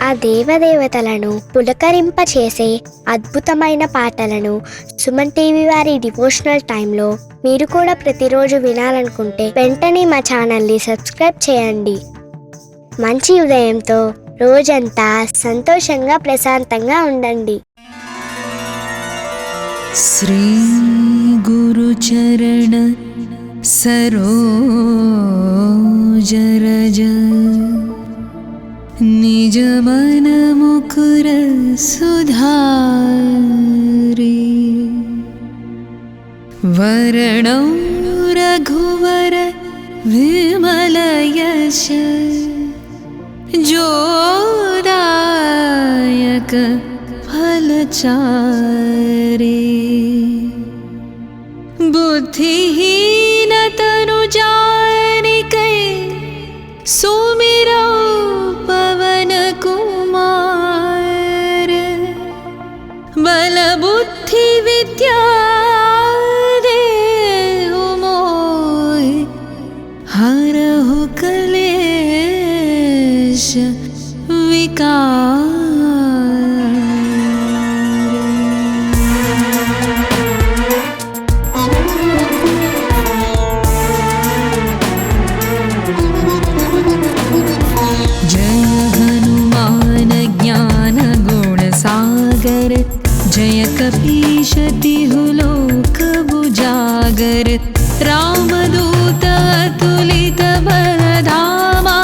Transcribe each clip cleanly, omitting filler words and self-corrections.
ఆ దేవదేవతలను పులకరింపచేసే అద్భుతమైన పాటలను సుమన్ టీవీ వారి డివోషనల్ టైంలో మీరు కూడా ప్రతిరోజు వినాలనుకుంటే వెంటనే మా ఛానల్ని సబ్స్క్రైబ్ చేయండి. మంచి ఉదయంతో రోజంతా సంతోషంగా ప్రశాంతంగా ఉండండి. శ్రీ గురు చరణ सरोज रज निज मन मुकुर सुधारे वरणौ रघुवर विमल यश जोदायक फलचारे बुद्धिहीन तनु जानिकै सुमिरौ पवन कुमार बल बुद्धि विद्या देहु मोहि हरहु कलेश विकार। जय कपीश तिहु लोक उजागर रामदूत अतुलित बलधामा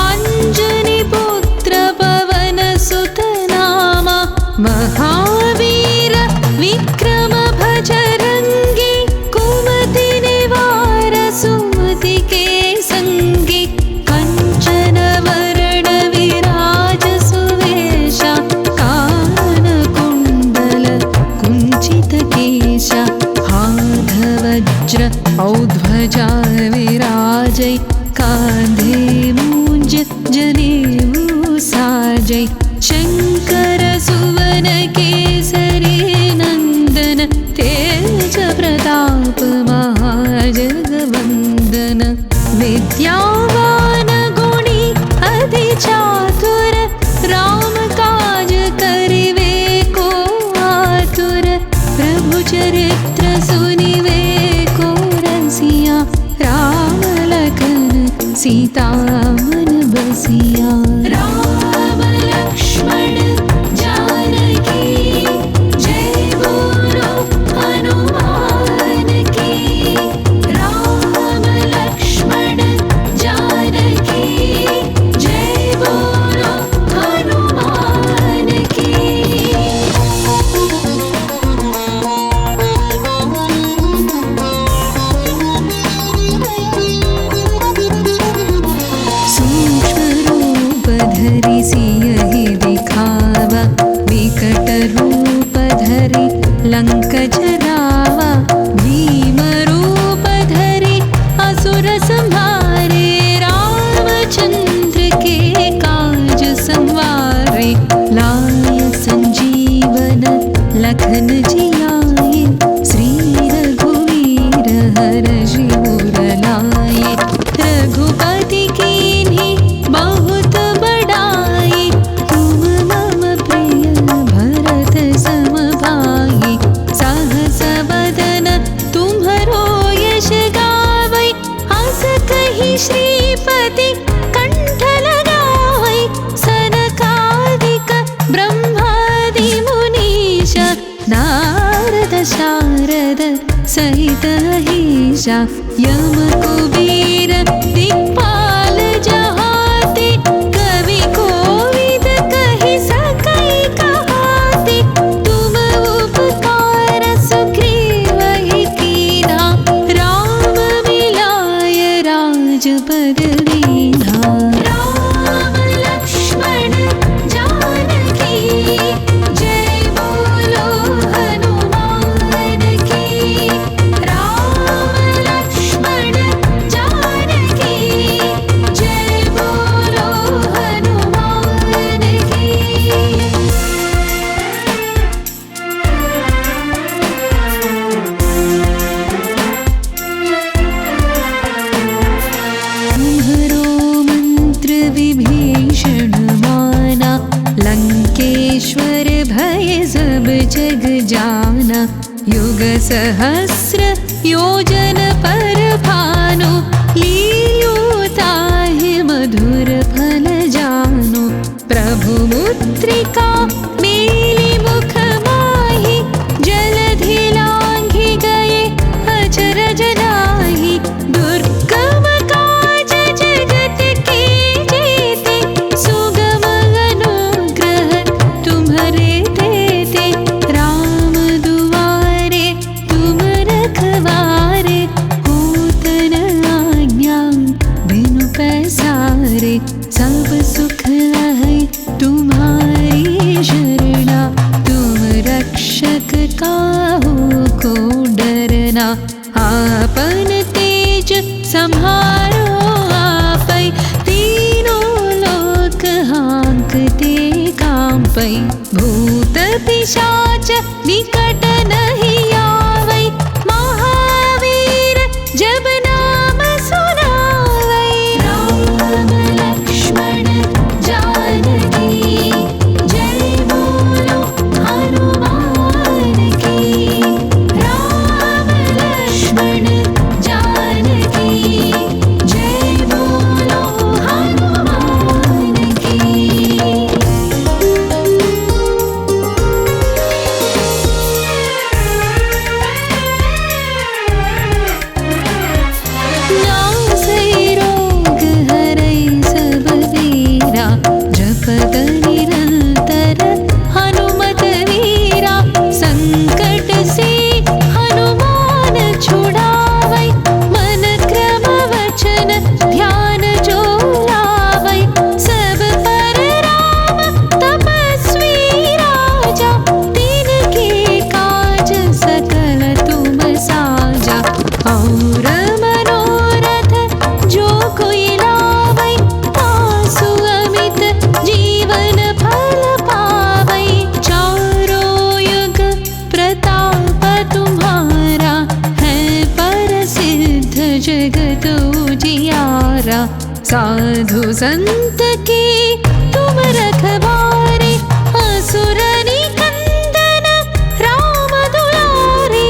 अंजनी पुत्र पवन सुत नामा महावीर विक्रम भजरंगी कुमति निवार सुमति के संगी कंचन वरण विराज सुवेशा हाथ वज्र औध्वजा विराजै कांधे मूंज जनेऊ साजै शंकर सुवन केसरी नंदन तेज प्रताप महाजगवंदन विद्यावान गुणी अति चातुर राम काज करिवे को आतुर प्रभु चरित्र सुनिवे को रसिया राम लखन सीता मन बसिया। राम लक्ष्मण जानकी जय बोलो हनुमान की। राम लक्ष्मण जानकी जय बोलो हनुमान की। धरि सियहि दिखावा विकट रूप धरि लंक जरावा भीम रूप धरि असुर संहारे रामचंद्र के काज संवारे लाय संजीवन लखन जियाए श्री रघुवीर हरषि उर लाए रघुपति कीन्ही बहुत बड़ाई तुम मम प्रिय भरत सम भाई सहस बदन तुम्हरो यश गावै अस कहि श्रीपति कंठ लगावै सनकादिक ब्रह्मादि मुनीश नारद शारद सहित अहिषा यम कुबेर दिक्पाल जहाते कवि कोविद कहि सकै कहाते तुम उपकार सुग्रीवहि कीन्हा राम मिलाय राजपद दीन्हा। राम लक्ष्मण जानकी जय बोलो हनुमान की। राम लक्ष्मण सहस्र योजन पर भानु, लील्युताहि मधुर फल जानु। प्रभु मुद्रिका मेली मुख माहि, जलधि लांघि गए अचरज नाही। दुर्गम काज जगत के जेते, सुगम अनुग्रह तुम्हरे तेते। राम दुआरे तुम रखवारे, होत न आज्ञा बिनु पैसारे। सब सुख है तुम्हारी शरणा, तुम रक्षक काहू को डरना। आपन तेज सम्हारो आपै, तीनों लोक हाँकते कांपै। भूत पिशाच निकट नहीं आवै, महावीर जब नाम सुनावै। राम लक्ष्मण जानकी, जय बोलो हनुमान की। राम लक्ष्मण जानकी, जय बोलो हनुमान की। नासै रोग हरै सब वीरा, जपत निरंतर हनुमत वीरा। संकट से हनुमान छुड़ावै, मन क्रम वचन ध्यान जो लावै। सब पर राम तपस्वी राजा, तिनके काज सकल तुम साजा। और मनोरथ जो कोई लावै, आसु अमित जीवन फल पावै। चारों युग प्रताप तुम्हारा, है प्रसिद्ध जगत उजियारा। साधु संत के तुम रखवारे, असुर निकंदन राम दुलारे।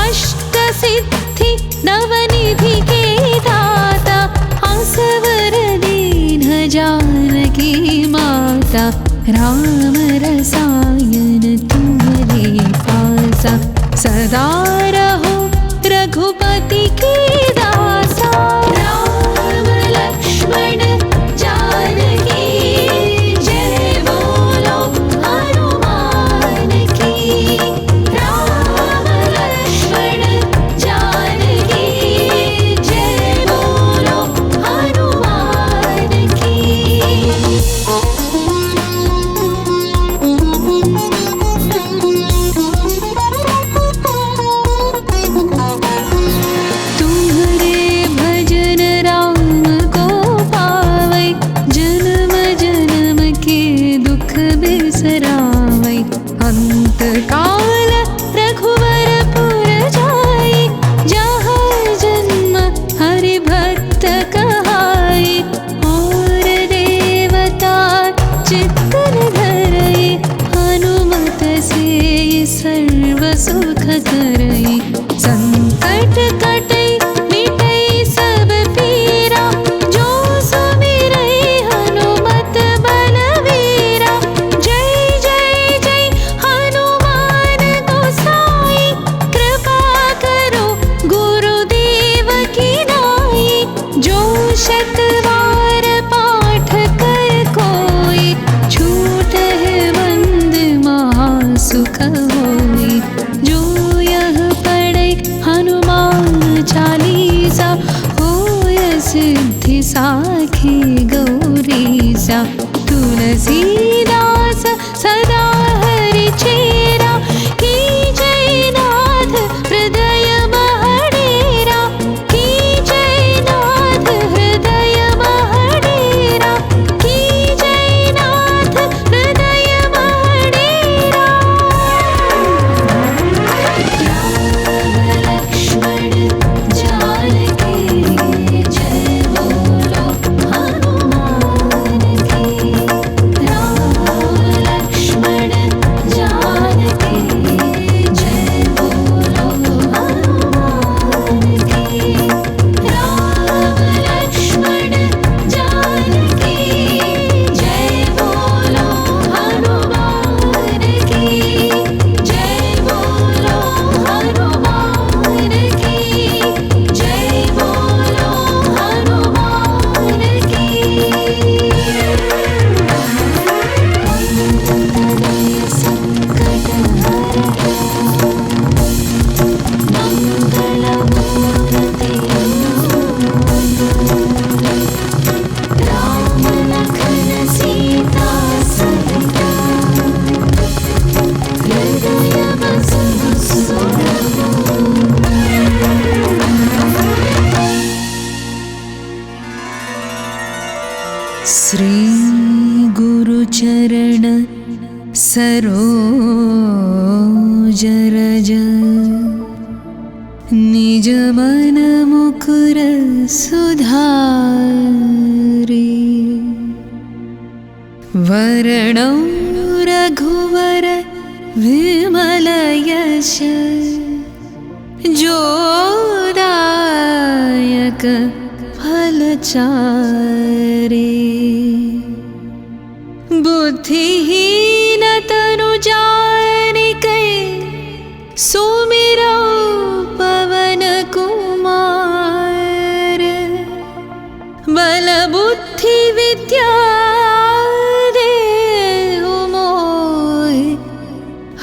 अष्ट सिद्धि नवनिधि के दाता, असवर दीन जानकी माता। राम रसायन तुम्हारे पासा, सदा रहो रघुपति की दासा। राम लक्ष्मण जानकी, जय बोलो हनुमान की। राम लक्ष्मण जानकी, जय बोलो हनुमान की। तुम्हारे भजन राम को पावै, जन्म जन्म के दुख बिसरावै। अंत काल रघुवर पुर जाई, जहाँ जन्म हरि भक्त कहाई। और देवता चित्तन धरई, हनुमत से सर्व सुख करई। संकट कटई मिटई सब पीरा, जो सुमिरै हनुमत बलवीरा। जय जय जय हनुमान गोसाई, कृपा करो गुरुदेव की नाई। जो शतवार पाठ कर कोई, छूटहि बंद महासुख होई। जो यह पढ़ै हनुमान चालीसा, होय सिद्धि साखी गौरीसा। तुलसीदास सदा हरि चेरा, की जय नाथ हृदय महडेरा। की जय नाथ हृदय महडेरा, की जय नाथ हृदय महडेरा। राम लक्ष्मण जानकी, जय बोलो हनुमान की। राम गुरुचरण सरोज रज निज मन मुकुर सुधारि वर्णं रघुवर विमल यश जोदायक फलचारि बुद्धिहीन तनु जानिकै सुमिरौ पवन कुमार बल बुद्धि विद्या देहु मोहि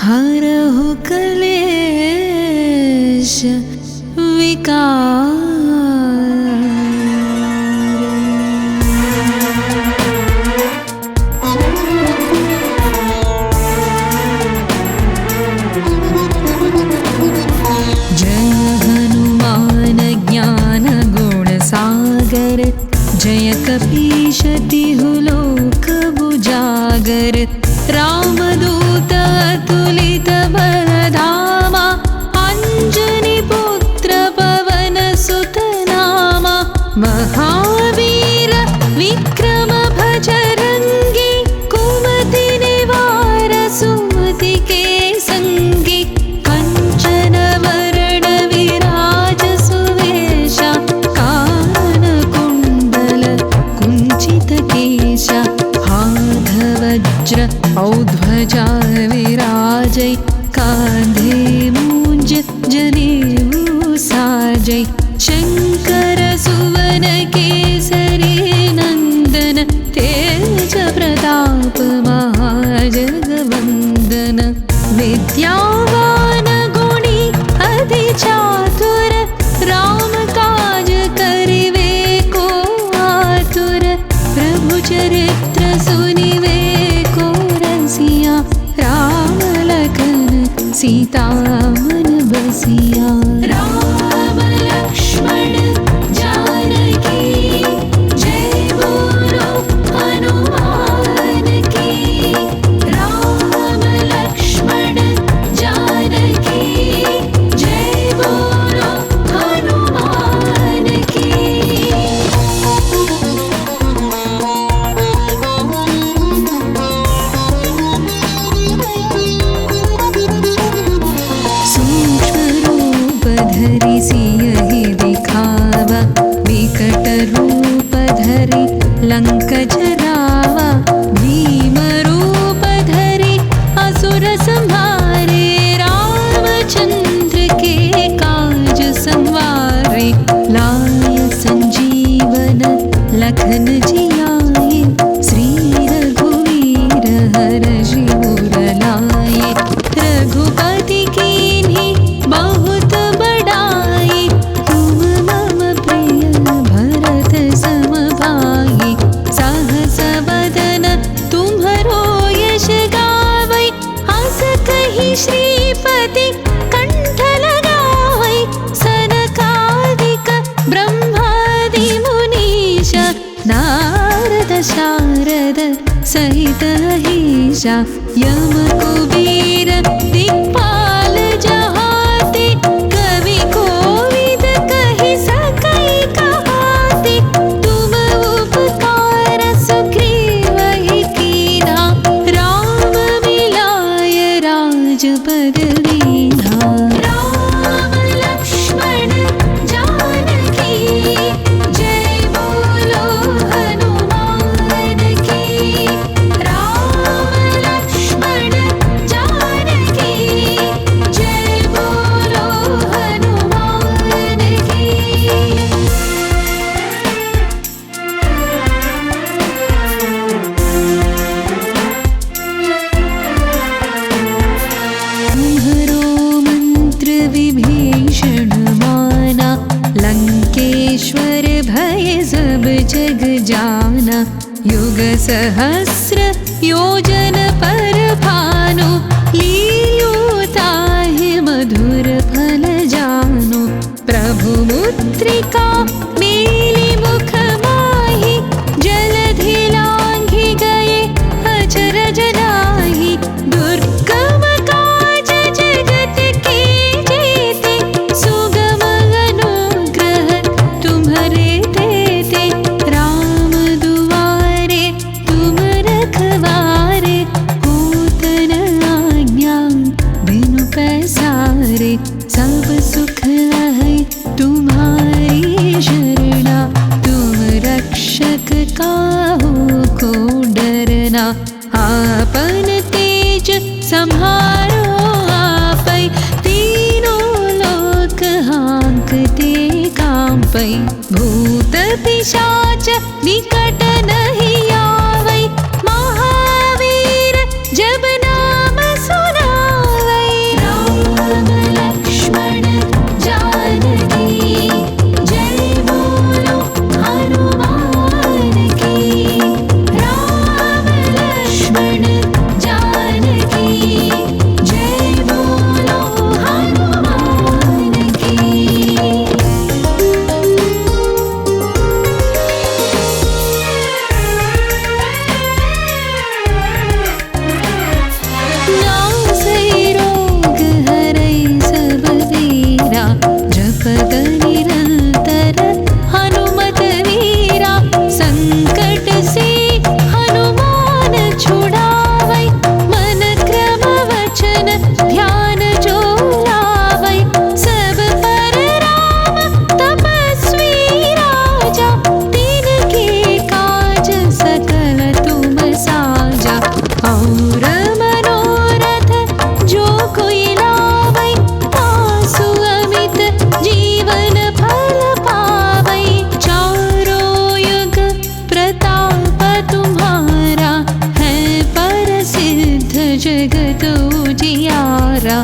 हरहु कलेश विकार। जय कपीश तिहु लोक उजागर रामदूत अतुलित बलधामा अंजनी पुत्र पवन सुत नामा महावीर विक्रम भजरंगी कुमति निवार सुमति के संगी कंचन वरण विराज सुवेशा हाथ वज्र औध्वजा विराजै कांधे मूंज जनेऊ साजै शंकर सुवन केसरी नंदन तेज प्रताप महाजगवंदन विद्यावान गुणी अति चातुर राम काज करिवे को आतुर प्रभु चरित्र सुनिवे को रसिया राम लखन सीता मन बसिया। राम लक्ष्मण जानकी जय बोलो हनुमान की। राम लक्ष्मण जानकी जय बोलो हनुमान की। सियहि दिखावा विकट रूप धरि लंक जरावा भीम रूप धरि असुर संहारे रामचंद्र के काज संवारे लाय संजीवन लखन जियाए श्री रघुवीर हरषि उर लाए रघुपति कीन्ही बहुत बड़ाई तुम मम प्रिय भरत सम भाई सहस बदन तुम्हरो यश गावै हस कहि श्रीपति कंठ लगावै सनकादिक ब्रह्मादि मुनीश नारद शारद सहित अहीशा यम कुबेर दिक्पाल जहाते कवि कोविद कहि सकै कहाते तुम उपकार सुग्रीवहि कीन्हा राम मिलाय राजपद दीन्हा। राम लक्ष्मण जानकी जय बोलो हनुमान की। राम लक्ष्मण जानकी जय बोलो हनुमान की। तुम्हरो मंत्र विभीषण माना लंकेश्वर भय सब जग जाना युग सहस्र योजन पर भानु लील्यो ताहि मधुर फल जानु प्रभु मुद्रिका मेलि मुख माहि जलधि लांघि आपन तेज संहारो आपै, तीनों लोक हाँकते कांपै। भूत पिशाच निकट नहीं आवै, महावीर जब नाम सुनावै। राम लक्ष्मण जानकी जय बोलो हनुमान की। राम लक्ष्मण जानकी जय बोलो हनुमान की। नासै रोग हरै सब वीरा, जपत निरंतर हनुमत वीरा। संकट से हनुमान छुड़ावै, मन क्रम वचन ध्यान जो लावै। सब पर राम तपस्वी राजा, तिनके काज सकल तुम साजा। और मनोरथ जो कोई लावै, तासु अमित जीवन फल पावै। चारों युग प्रताप तुम्हारा, है प्रसिद्ध जगत उजियारा।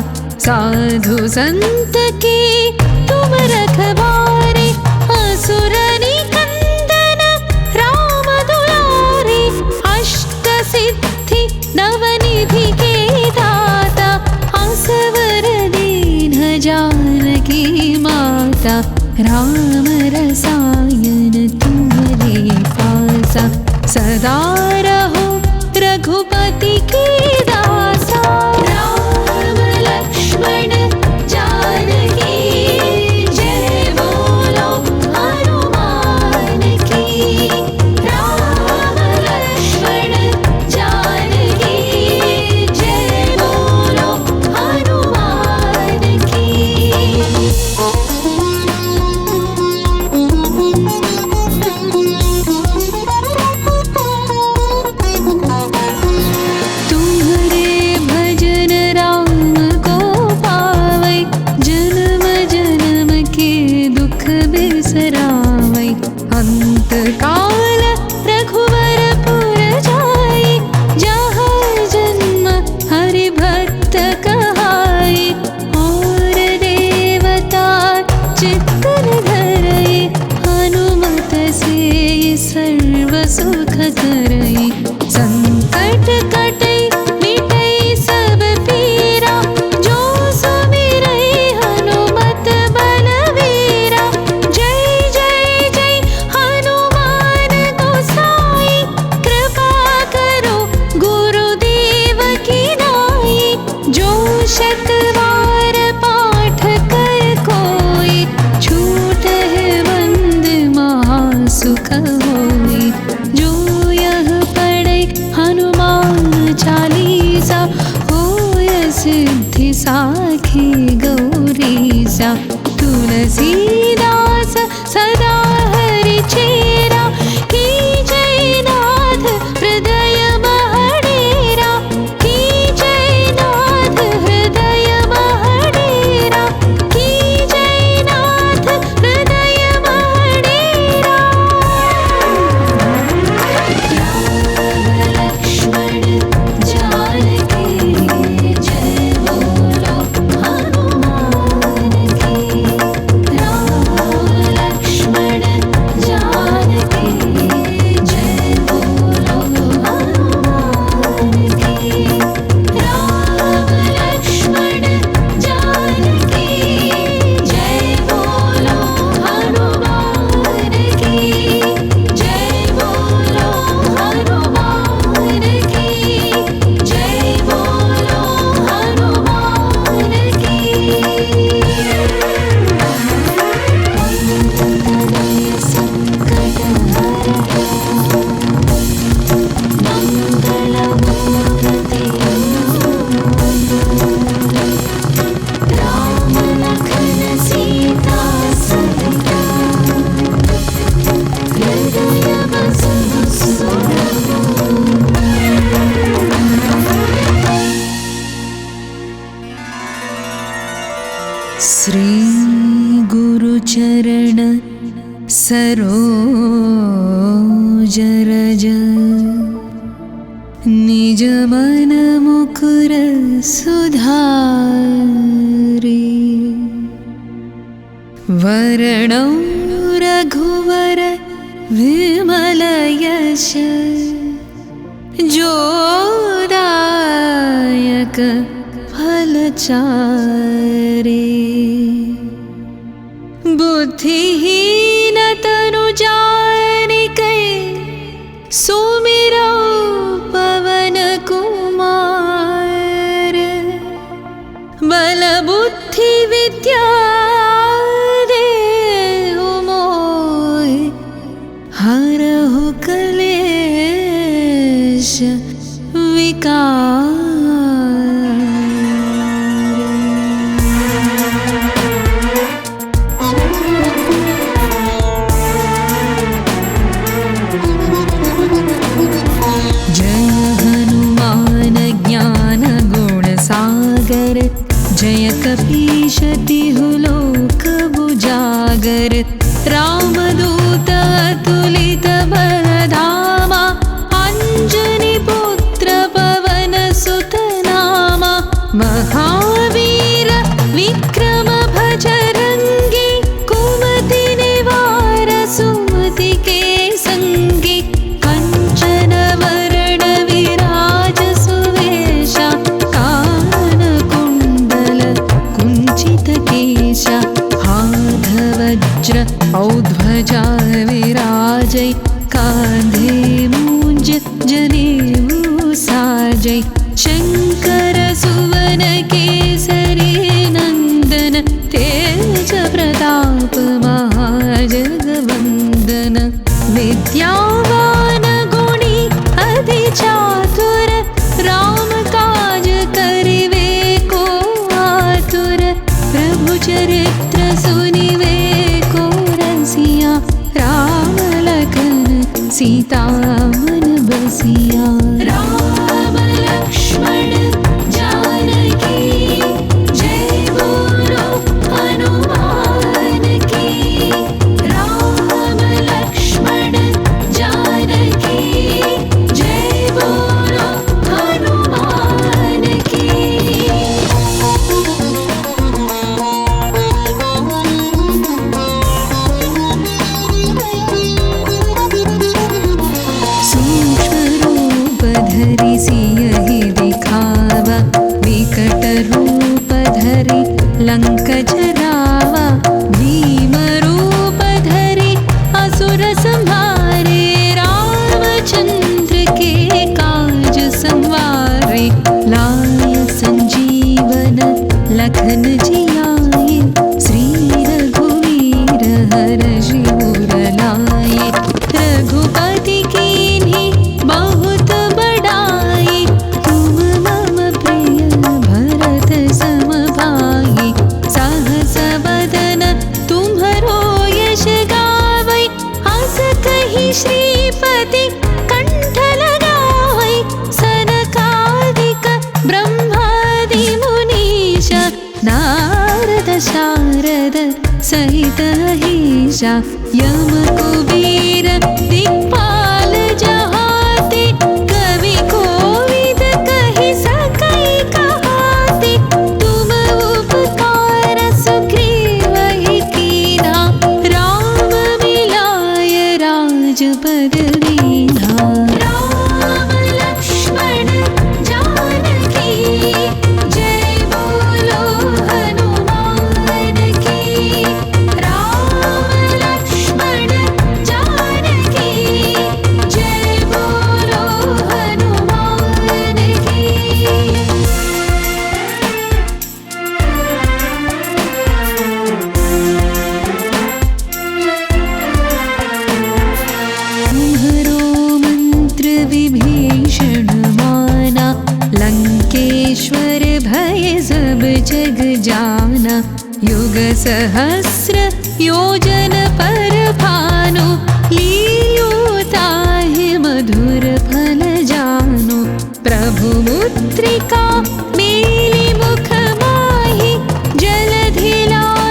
साधु संत के तुम रखवारे, असुर निकंदन राम दुलारे। अष्ट सिद्धि नवनिधि के दाता, असवर दीन जानकी माता। राम रसायन तुम्हारे पासा, सदा रहो रघुपति के दासा। राम लक्ष्मण जानकी जय बोलो हनुमान की। राम लक्ष्मण जानकी जय बोलो हनुमान की। श्री गुरुचरण सरोज रज निज मन मुकुर सुधारी वर्णौ रघुवर विमल यश जोदायक फलचारे बुद्धिहीन तनु जानिकै सुमिरौ पवन कुमार बल बुद्धि विद्या देहु मोहि हरहु कलेश विकार। जय कपीश तिहु लोक बुजागर रामदूत अतुलित बलधामा अंजनी पुत्र पवन सुत नामा महावीर विक्रम भजरंगी कुमति निवार सुमति के संगी कंचन वरण विराज सुवेशा हाथ वज्र औध्वजा विराजै कांधे मूंज जनेऊ साजै शंकर सुवन केसरी नंदन तेज प्रताप महाजगवंदन विद्यावान गुणी अति चातुर राम काज करिवे को आतुर प्रभु चरित्र सुनिवे को रसिया राम लखन सीता मन बसिया। राम लक्ष्मण जानकी जय बोलो हनुमान की। राम लक्ष्मण जानकी जय बोलो हनुमान की। धरि सियहि दिखावा विकट रूप धरि लंक जरावा भीम रूप धरि असुर संहारे रामचंद्र के काज संवारे लाय संजीवन लखन जियाए श्री रघुवीर हर्षि उर लाए रघुपति कीन्ही बहुत बड़ाई तुम मम प्रिय भरत सम भाई सहस बदन तुम्हरो यश गावै हस कहि श्रीपति कंठ लगावै सनकादिक ब्रह्मादि मुनीश नारद शारद सहित अहिषा यम कुबेर दिक्पाल जहाते कवि कोविद कहि सकै कहाते तुम उपकार सुग्रीवहि कीन्हा राम मिलाय राजपद दीन्हा। राम लक्ष्मण जानकी जय बोलो हनुमान की। राम लक्ष्मण जानकी जय बोलो हनुमान की। तुम्हरो मंत्र विभीषण माना लंकेश्वर भय सब जग जाना युग सहस्र योजन पर भानु लील्यो ताहि मधुर फल जानु प्रभु मुद्रिका मेलि मुख माहि जलधि लाए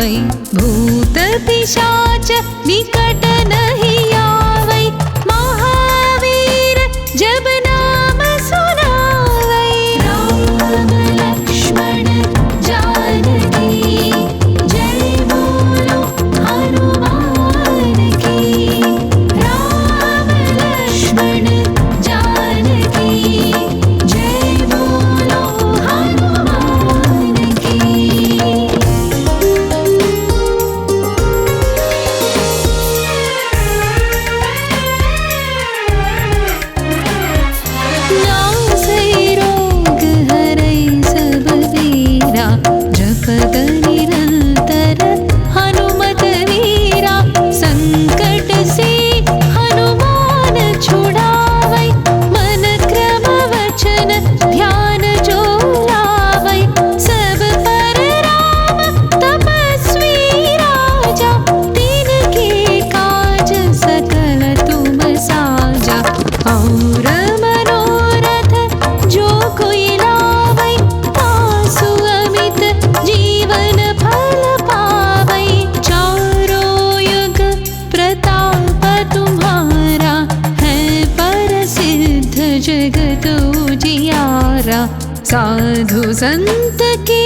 पावै, भूत पिशाच निकट नहीं आवै, महावीर जब नाम सुनावै। राम लक्ष्मण जानकी जय बोलो हनुमान की। राम लक्ष्मण जानकी जय बोलो हनुमान की। नासै रोग हरै सब वीरा, जपत निरंतर हनुमत वीरा। संकट से हनुमान छुड़ावै, मन क्रम वचन ध्यान जो लावै। सब पर राम तपस्वी राजा, तिनके काज सकल तुम साजा। और मनोरथ जो कोई लावै, तासु अमित जीवन फल पावै। चारों युग प्रताप तुम्हारा, है प्रसिद्ध जगत उजियारा। साधु संत के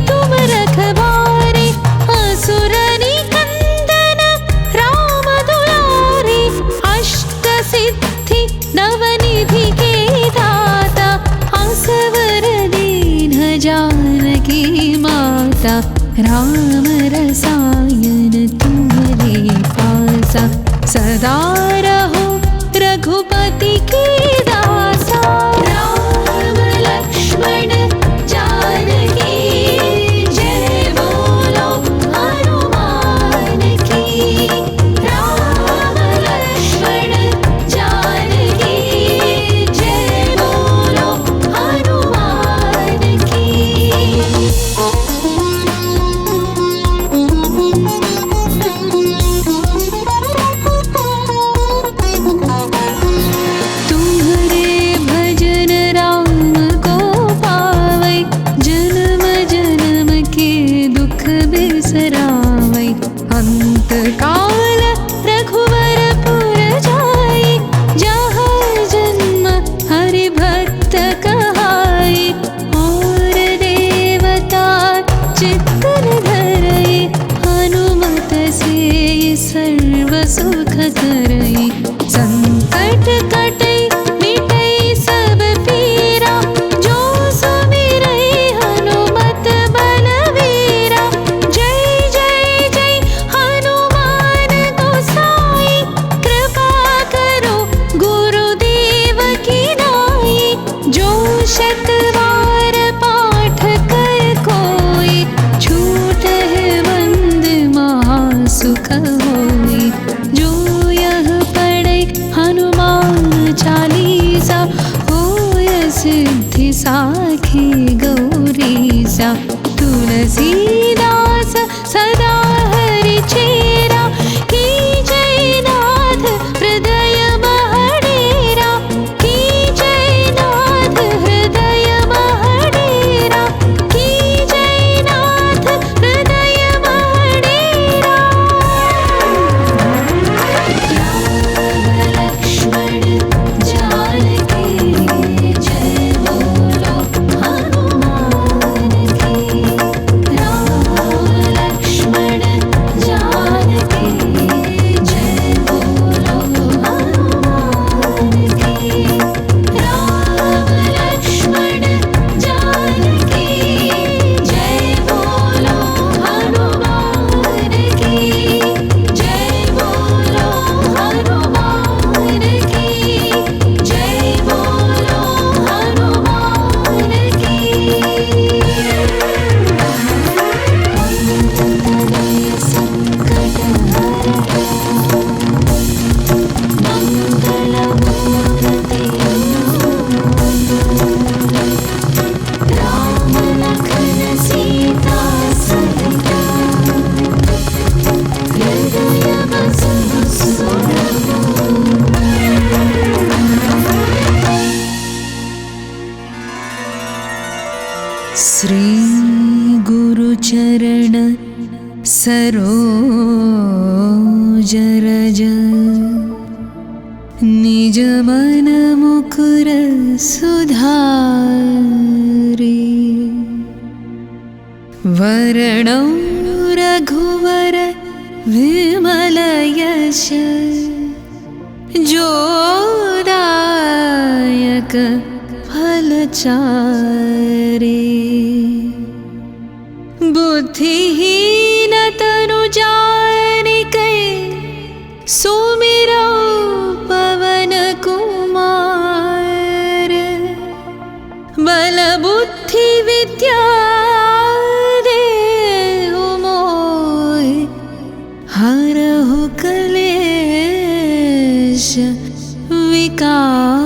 तुम रखवारे, असुर निकंदन राम दुलारे। अष्ट सिद्धि नवनिधि के दाता, असवर दीन जानकी माता। राम रसायन तुम्हारे पासा, सदा रहो रघुपति के दासा। राम लक्ष्मण जानकी जय बोलो हनुमान की। राम लक्ष्मण जानकी जय बोलो हनुमान की। तुम्हारे भजन राम को पावै, जन्म जन्म के दुख बिसरावै। अंत काल रघुवर पुर जाई, जहाँ जन्म हरि भक्त कहाई। और देवता चित्तन धरई, हनुमत से सर्व सुख करई। संकट कटई मिटई सब पीरा, जो सुमिरई हनुमत बलवीरा। जय जय जय हनुमान गोसाई, कृपा करो गुरुदेव की नाई। जो शतवार पाठ कर कोई, छूटहि बंद महासुख होई। जो यह पढ़ै हनुमान चालीसा, होय सिद्धि साखी गौरीसा। तुलसीदास सदा हरि चेरा, की जय नाथ हृदय महडेरा। की जय नाथ हृदय महडेरा, की जय नाथ हृदय महडेरा। लक्ष्मण जानकी जय बोलो हनुमान की। राम लक्ष्मण जानकी जय बोलो हनुमान की। राम लक्ष्मण जानकी जय बोलो हनुमान की। जय बोलो हनुमान की। जय बोलो हनुमान की। संकट मंगल मूर्ति राम लखन सीता सहिता, हृदय बसु श्री गुरु चरण सरोज रज निज मन मुकुर सुधारी वरणौ रघुवर विमल यश जोदायक फलचारी बुद्धिहीन तनु जानिकै सुमिरौ पवन कुमार बल बुद्धि विद्या देहु मोहि हरहु क्लेश विकार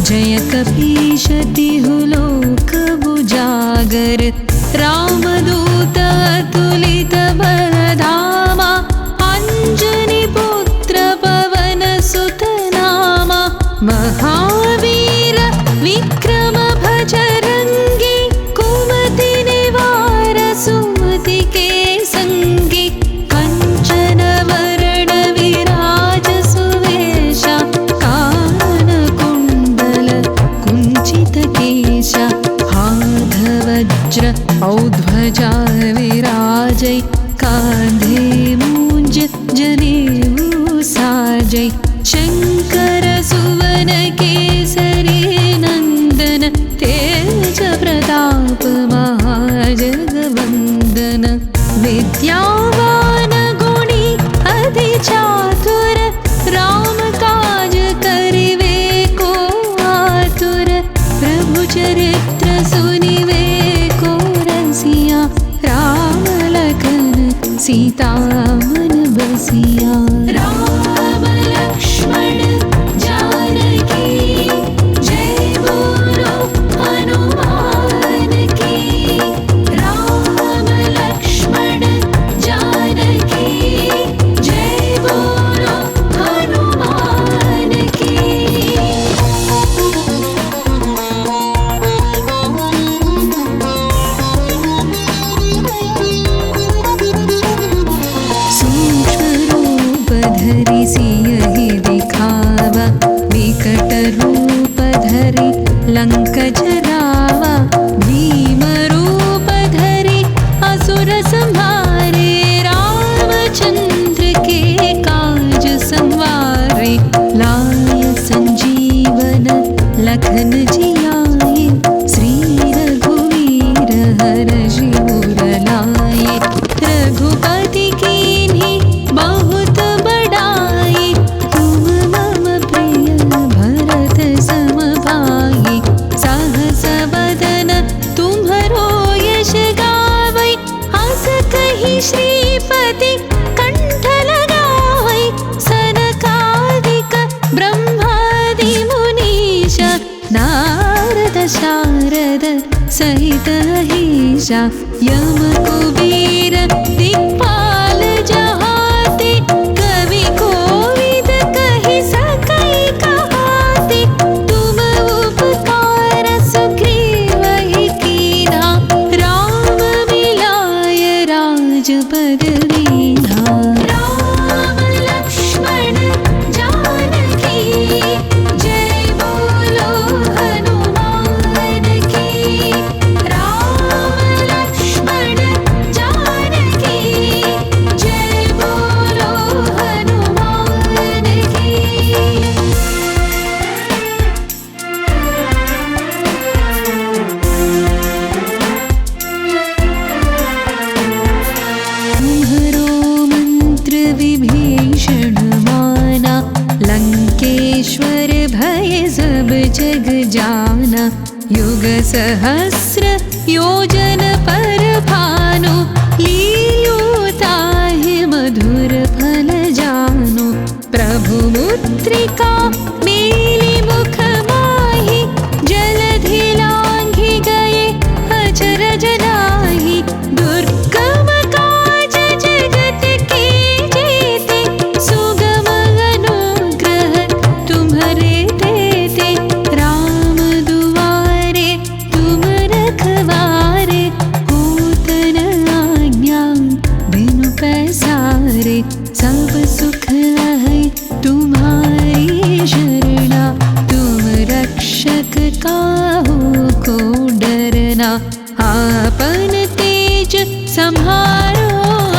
जय कपीश तिहु लोक बुजागर रामदूत अतुलित बलधामा अंजनी पुत्र पवन सुत नामा महावीर विक्रम भजरंगी कुमति निवार सुमति के संगी कंचन वरण विराज सुवेशा वज्र औध्वजा विराजै कांधे मूंज जनेऊ साजै शंकर सुवन केसरी नंदन तेज प्रताप महाजगवंदन विद्यावान गुणी अति चातुर राम काज करिवे को आतुर प्रभु चरित्र सुनिवे को रसिया राम लखन सीता मन बसिया राम लक्ष्मण जानकी जय बोलो हनुमान की राम लक्ष्मण जानकी जय बोलो हनुमान की धरि सियहि दिखावा विकट रूप धरि लंक जरावा भीम रूप धरि असुर संहारे रामचंद्र के काज संवारे लाय संजीवन लखन जियाए श्री रघुवीर हर्षि उर लाए रघुपति कीन्ही बहुत बड़ाई तुम मम प्रिय भरत सम भाई सहस बदन तुम्हरो यश गावै अस कहि श्रीपति कंठ लगावै सनकादिक ब्रह्मादि मुनीश नारद शारद सहित अहिषा यम कुबेर दिक्पाल जहाते कवि कोविद कहि सकै कहाते तुम उपकार सुग्रीवहि कीन्हा राम मिलाय राजपद दीन्हा राम लक्ष्मण जानकी जय बोलो हनुमान की राम लक्ष्मण जानकी जय बोलो हनुमान की तुम्हरो मंत्र विभीषण माना लंकेश्वर भय सब जग जाना युग सहस्र योजन पर भानु लील्योताहि मधुर फल जानु प्रभु मुद्रिका मेली मुख माहि जलधि लांघि गए अचरज नाही रखवारे होतन आज्ञा बिनु पैसारे सब सुख है तुम्हारी शरणा तुम रक्षक काहू को डरना आपन तेज संहारो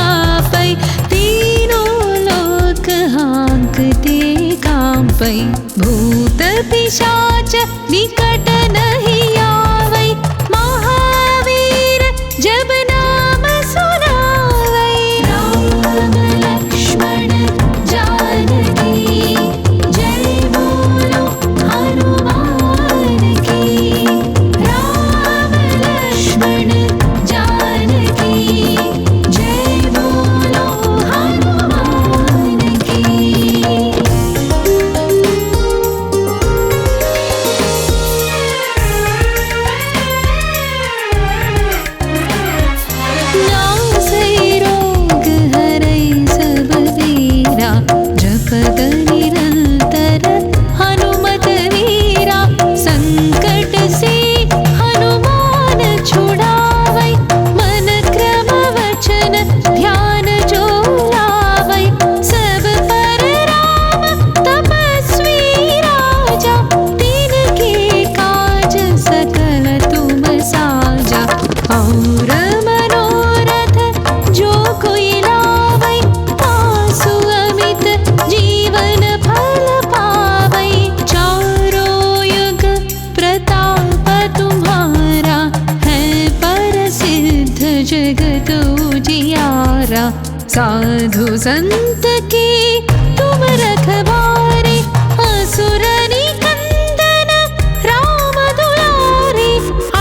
आपै तीनों लोक हाँकते कांपै भूत पिशाच निकट नहीं आवै महावीर जब नाम सुनावै राम लक्ष्मण जानकी जय बोलो हनुमान की राम लक्ष्मण जानकी जय बोलो हनुमान की। नासै रोग हरै सब वीरा जपत निरंतर हनुमत वीरा संकट से हनुमान छुड़ावै मन क्रम वचन ध्यान जो लावै सब पर राम तपस्वी राजा तिनके काज सकल तुम साजा और मनोरथ जो कोई लावै तासु अमित जीवन फल पावै चारों युग प्रताप तुम्हारा है प्रसिद्ध जगत उजियारा साधु संत के तुम रखवारे असुर निकंदन राम दुलारे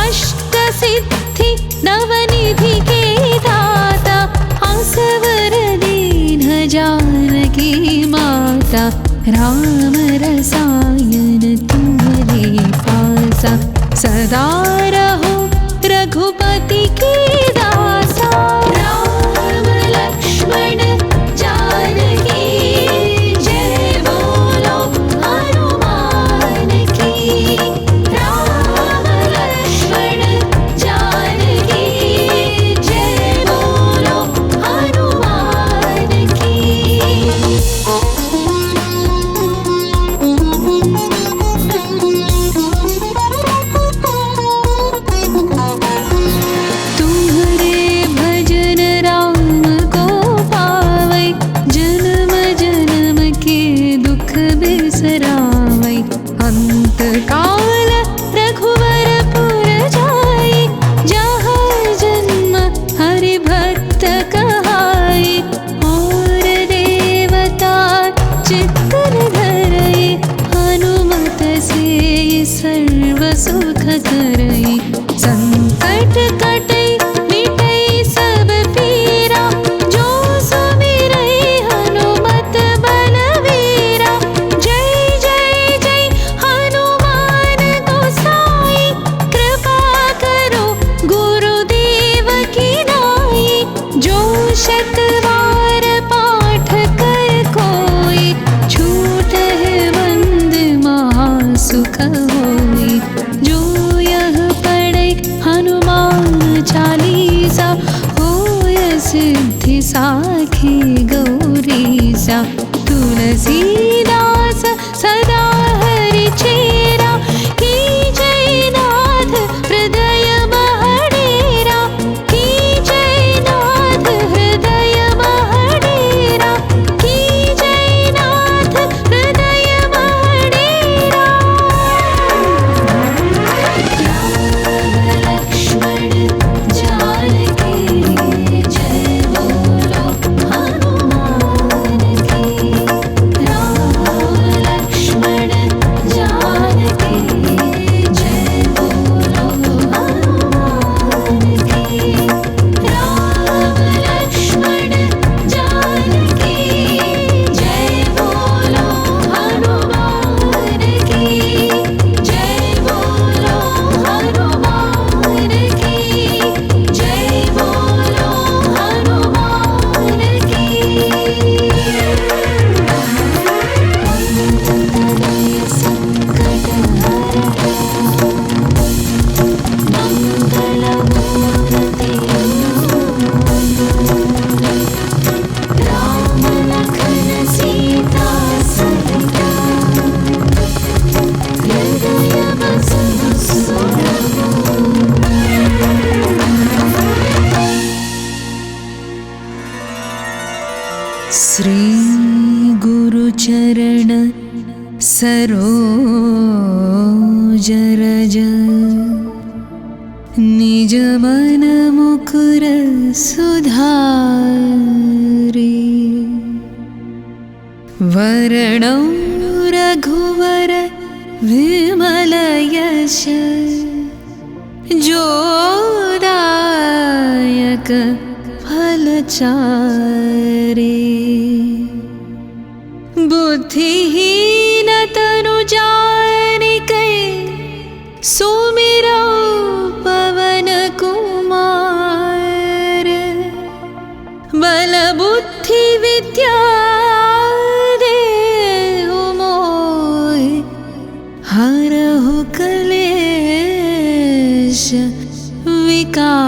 अष्ट सिद्धि नवनिधि के दाता असवर दीन जानकी माता राम रसायन तुम्हारे पासा सदा रहो रघुपति की दासा राम लक्ष्मण जानकी जय बोलो हनुमान की राम लक्ष्मण जानकी जय बोलो हनुमान की। तुम्हारे भजन राम को पावै जन्म जन्म के दुख बिसरावै अंत काल रघुवर पुर जाई जहाँ जन्म हरि भक्त कहाई और देवता चित्तर धरई हनुमत से सर्व सुख करई संकट कटै मिटै सब पीरा जो सुमिरै हनुमत बलवीरा जय जय जय हनुमान गोसाई कृपा करो गुरुदेव की नाई जो शतवार पाठ कर कोई छूट है बंद महासुख होई जो यह पढ़ै हनुमान चालीसा होय सिद्धि साखी गौरीसा तुलसीदास सदा हरि चेरा की जयनाथ हृदय महडेरा की जयनाथ हृदय महडेरा की जयनाथ हृदय महडेरा। लक्ष्मण जानकी जय बोलो हनुमान की राम श्री गुरुचरण सरोज रज निज मन मुकुर सुधारि वर्णौ रघुवर विमल यश जोदायक फलचारि बुद्धिहीन तनु जानिकै सुमिरौ पवन कुमार बल बुद्धि विद्या देहु मोहि हरहु कलेश विकार।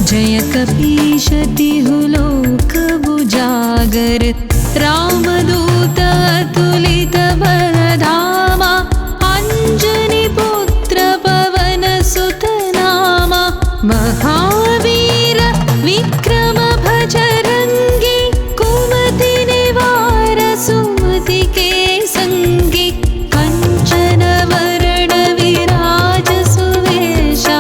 जय कपीश तिहु लोक उजागर रामदूत अतुलित बलधामा अंजनी पुत्र पवन सुत नामा महावीर विक्रम भजरंगी कुमति निवार सुमति के संगी कंचन वरण विराज सुवेशा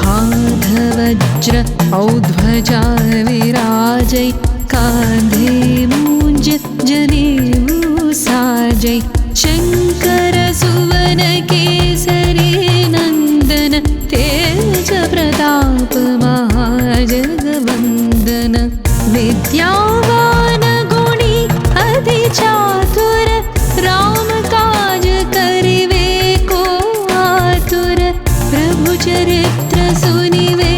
हाथ वज्र औध्वजा विराजै कांधे मूंज जनेऊ साजै शंकर सुवन केसरी नंदन तेज प्रताप महाजगवंदन विद्यावान गुणी अति चातुर राम काज करिवे को आतुर प्रभु चरित्र सुनिवे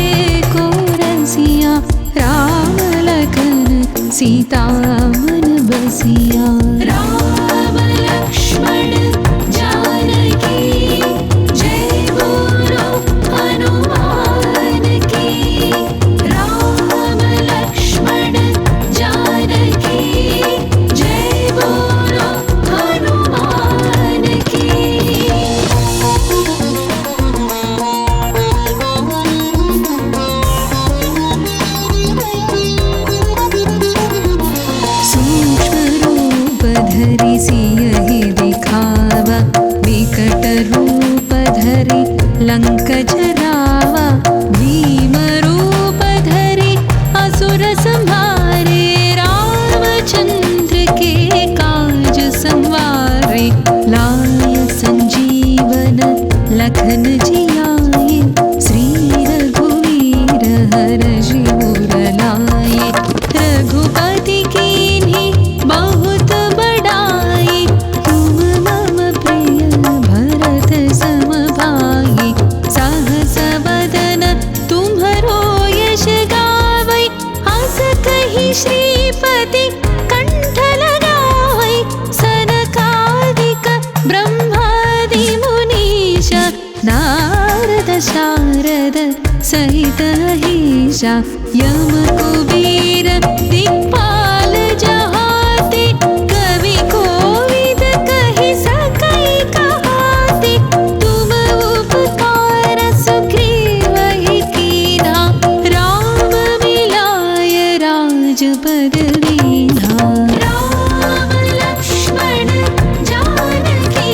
को रसिया राम लखन सीता मन बसिया। राम लक्ष्मण जानकी जय बोलो हनुमान की। राम लक्ष्मण जानकी जय बोलो हनुमान की। सियहि दिखावा विकट रूप धरि लंक जरावा भीम रूप धरि असुर संहारे रामचंद्र के काज संवारे लाय संजीवन लखन जियाए श्री रघुवीर हरषि उर लाए रघुपति कीन्ही बहुत बड़ाई तुम मम प्रिय भरत सम भाई सहस बदन तुम्हरो यश गावै हस कहि श्रीपति कंठ लगावै सनकादिक ब्रह्मादि मुनीश नारद शारद सहित अहिषा यम कुबेर दिक्पाल जहाते कवि कोविद कहि सकै कहाते तुम उपकार सुग्रीवहि कीन्हा राम मिलाय राजपद दीन्हा। राम लक्ष्मण जानकी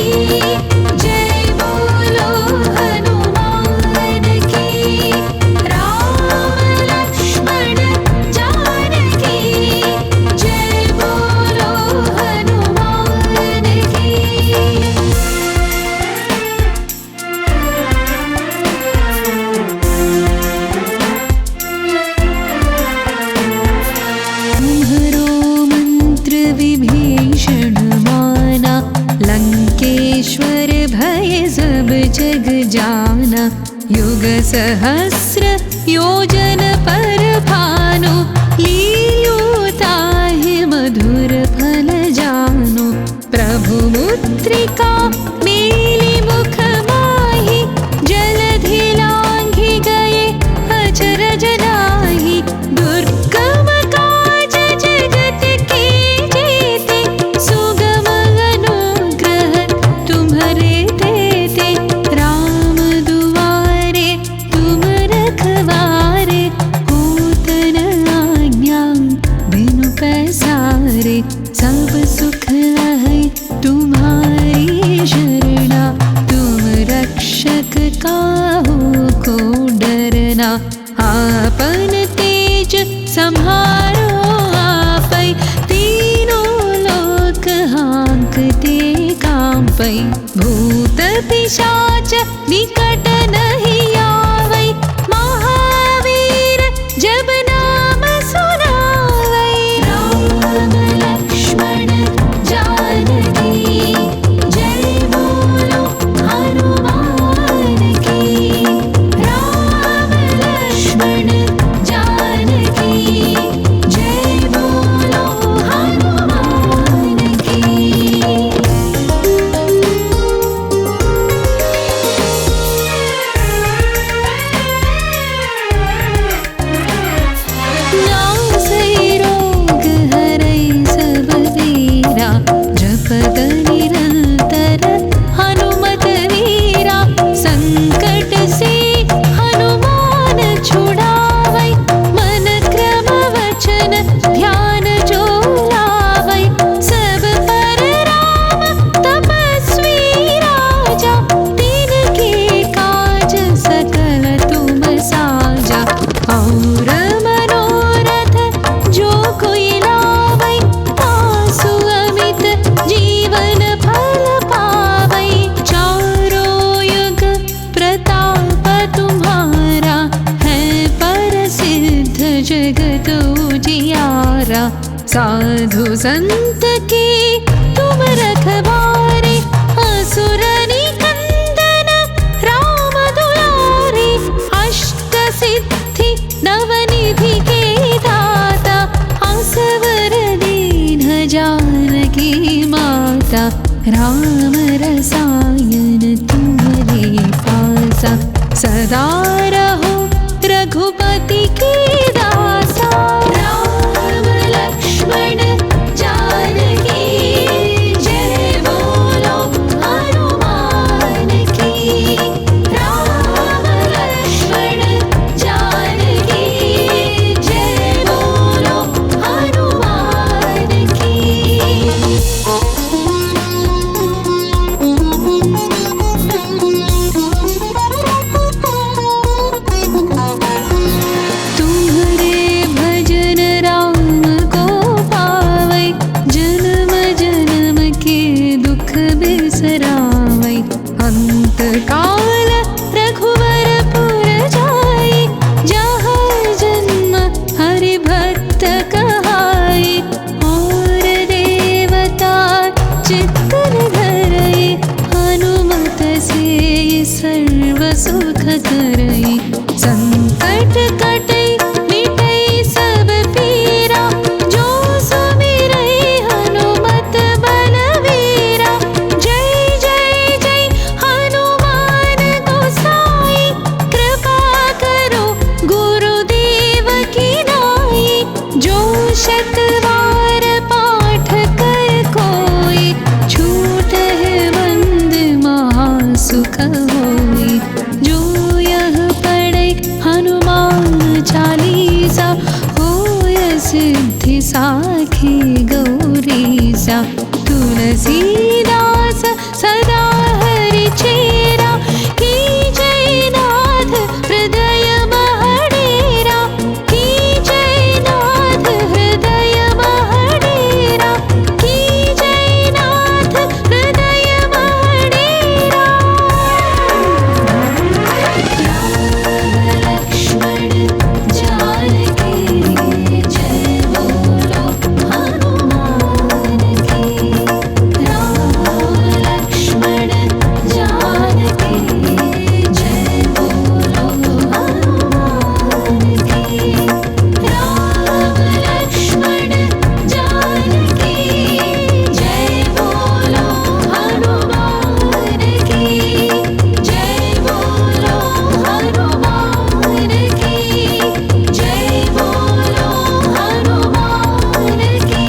जय बोलो हनुमान की। राम लक्ष्मण जानकी जय बोलो हनुमान की। तुम्हरो मंत्र विभीषण माना लंकेश्वर भय सब जग जाना युग सहस्र योजन पर भानु लील्योताहि मधुर फल जानु प्रभु मुद्रिका मेलि मुख माहि जलधि लाय आपै, भूत पिशाच निकट नहीं आवै, महावीर जब नाम सुनावै। राम लक्ष्मण जानकी जय बोलो हनुमान की। राम लक्ष्मण जानकी जय बोलो हनुमान की। नासै रोग हरै सब वीरा, जपत निरंतर हनुमत वीरा। संकट से हनुमान छुड़ावै, मन क्रम वचन ध्यान जो लावै। सब पर राम तपस्वी राजा, तिनके काज सकल तुम साजा। और मनोरथ जो कोई लावै, तासु अमित जीवन फल पावै। चारों युग प्रताप तुम्हारा, है प्रसिद्ध जगत उजियारा। साधु संत के तुम रखवारे, असुर निकंदन राम दुलारे। अष्ट सिद्धि नवनिधि के दाता, असवर दीन जानकी माता। राम रसायन तुम्हारे पासा, सदा रहो रघुपति के दासा। राम लक्ष्मण जानकी जय बोलो हनुमान की। राम लक्ष्मण जानकी जय बोलो हनुमान की। तुम्हारे भजन राम को पावै, जन्म जन्म के दुख बिसरावै। अंत काल रघुवर पुर जाई, जहाँ जन्म हरि भक्त कहाई। और देवता चित्तन धरई, हनुमत से सर्व सुख करई। संकट कटई मिटई सब पीरा, जो सुमिरै हनुमत बलवीरा। जय जय जय हनुमान गोसाई, कृपा करो गुरुदेव की नाई। जो शतवार पाठ कर कोई, छूटहि बंद महासुख होई। जो यह पढ़ै हनुमान चालीसा, होय सिद्धि साखी गौरीसा। तुलसीदास सदा हरि चेरा, की जय नाथ हृदय महडेरा। की जय नाथ हृदय महडेरा, की जय नाथ हृदय महडेरा। लक्ष्मण जानकी जय बोलो हनुमान की। राम लक्ष्मण जानकी जय बोलो हनुमान की। राम लक्ष्मण जानकी जय बोलो हनुमान की। जय बोलो हनुमान की। जय बोलो हनुमान की।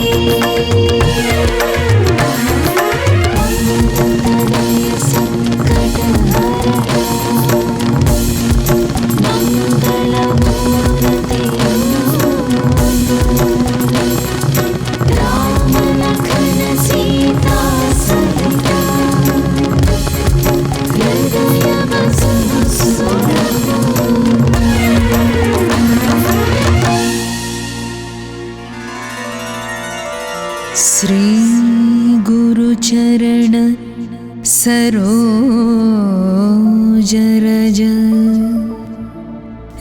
संकट हर मंगलमूर्ति राम लखन सीता सहिता, हृदय बसहु श्री गुरु चरण सरोज रज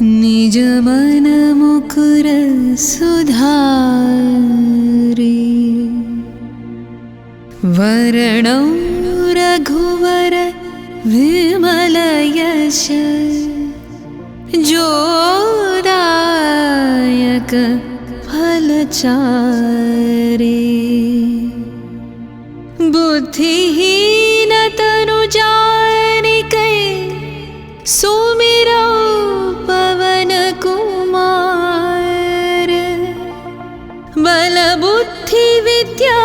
निज मन मुकुर सुधारी वरणौ रघुवर विमल यश जोदायक फलचारी बुद्धिहीन तनु जानिके सुमिरौ पवन कुमार बल बुद्धि विद्या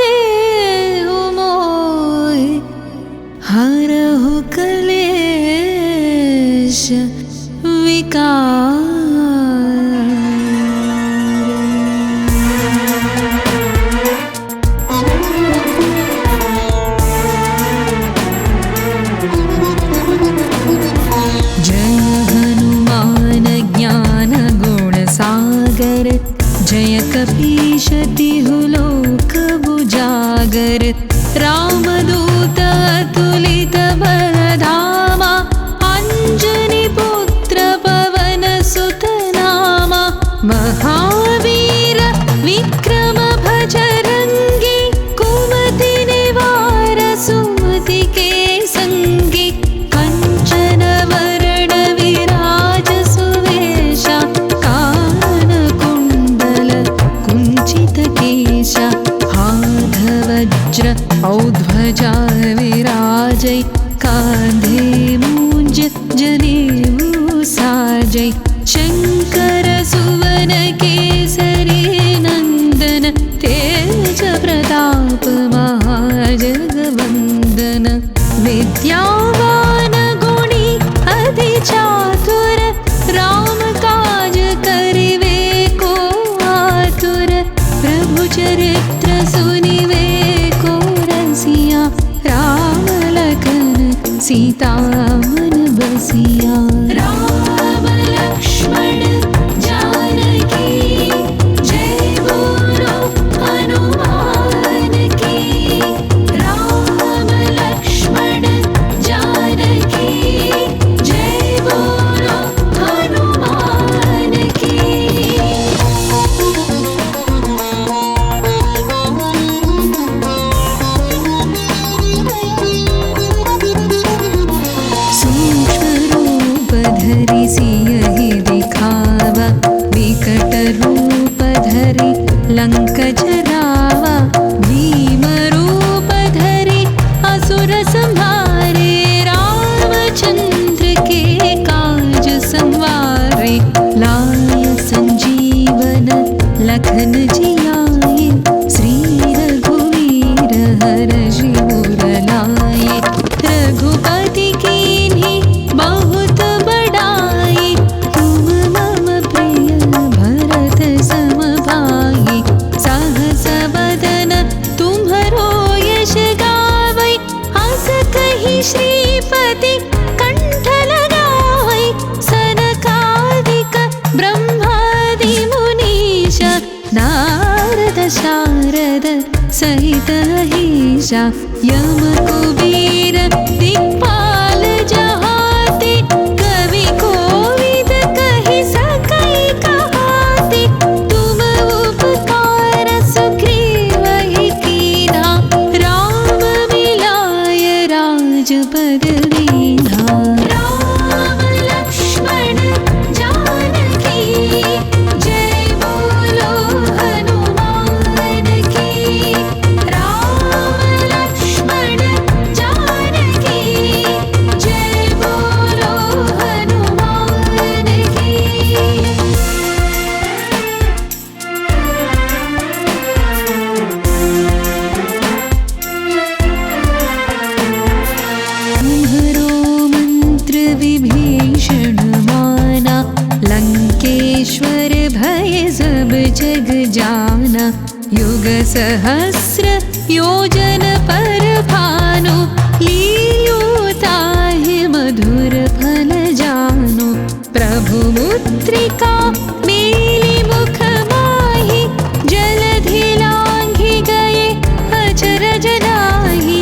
देहु मोहि हरहु कलेश विकार। जय कपीश तिहु लोक बुजागर रामदूत अतुलित बलधामा अंजनी पुत्र पवन सुत नामा महावीर विक्रम भजरंगी कुमति निवार सुमति के संगी कंचन वरण विराज सुवेशा वज्र औध्वजा विराजै कांधे मूंज जनेऊ साजै शंकर सुवन केसरी नंदन तेज प्रताप महाजगवंदन विद्यावान गुणी अति चातुर राम काज करिवे को आतुर प्रभु चरित्र सुनिवे को रसिया राम लखन सीता मन बसिया। राम लक्ष्मण जानकी जय बोलो हनुमान की। राम लक्ष्मण जानकी जय बोलो हनुमान की। धरि सियहि दिखावा विकट रूप धरि लंक जरावा भीम रूप धरि असुर संहारे रामचंद्र के काज संवारे लाय संजीवन लखन जियाए श्री रघुवीर हर्षि उर लाए रघुपति कीन्ही बहुत बड़ाई तुम मम प्रिय भरत सम भाई सहस बदन तुम्हरो यश गावै हस कहि श्रीपति कंठ लगावै सनकादिक ब्रह्मादि मुनीश नारद शारद सहित अहिषा यम कुबेर दिक्पाल जहाते कवि कोविद कहि सकै कहाते तुम उपकार सुग्रीवहि कीन्हा राम मिलाय राजपद दीन्हा। राम लक्ष्मण जानकी जय बोलो हनुमान की। राम लक्ष्मण जानकी जय बोलो हनुमान की। तुम्हरो मंत्र विभीषण माना लंकेश्वर भय सब जग जाना युग सहस्र योजन पर भानु लील्यो ताहि मधुर फल जानु प्रभु मुद्रिका मेली मुख माहि जलधि लांघि गए अचरज नाही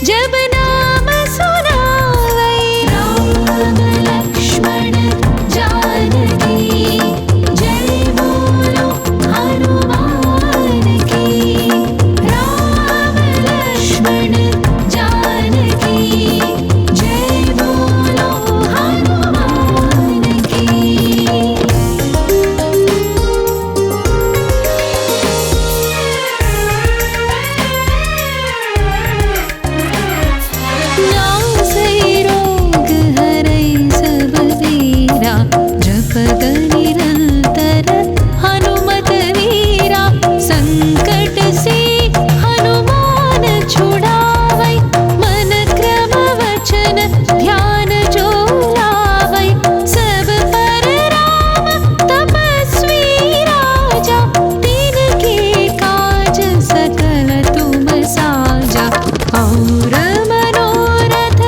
जब नाम सुनावै। राम लक्ष्मण जानकी जय बोलो हनुमान की। राम लक्ष्मण जानकी जय बोलो हनुमान की। नासै रोग हरै सब पीरा, जपत निरंतर हनुमत वीरा। संकट से हनुमान छुड़ावै, मन क्रम वचन ध्यान जो लावै। सब पर राम तपस्वी राजा, तिनके काज सकल तुम साजा। और मनोरथ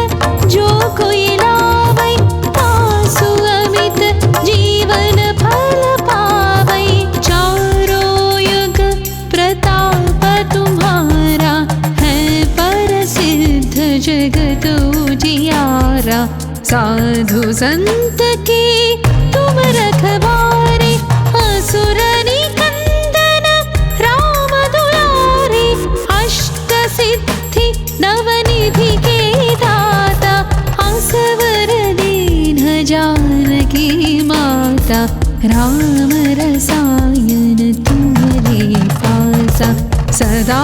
जो कोई लावै, तासु अमित जीवन फल पावै। चारों युग प्रताप तुम्हारा, है प्रसिद्ध जगत उजियारा। साधु संत के तुम रखवारे, असुर निकंदन राम दुलारे। अष्ट सिद्धि नवनिधि के दाता, असवर दीन जानकी माता। राम रसायन तुम्हारे पासा, सदा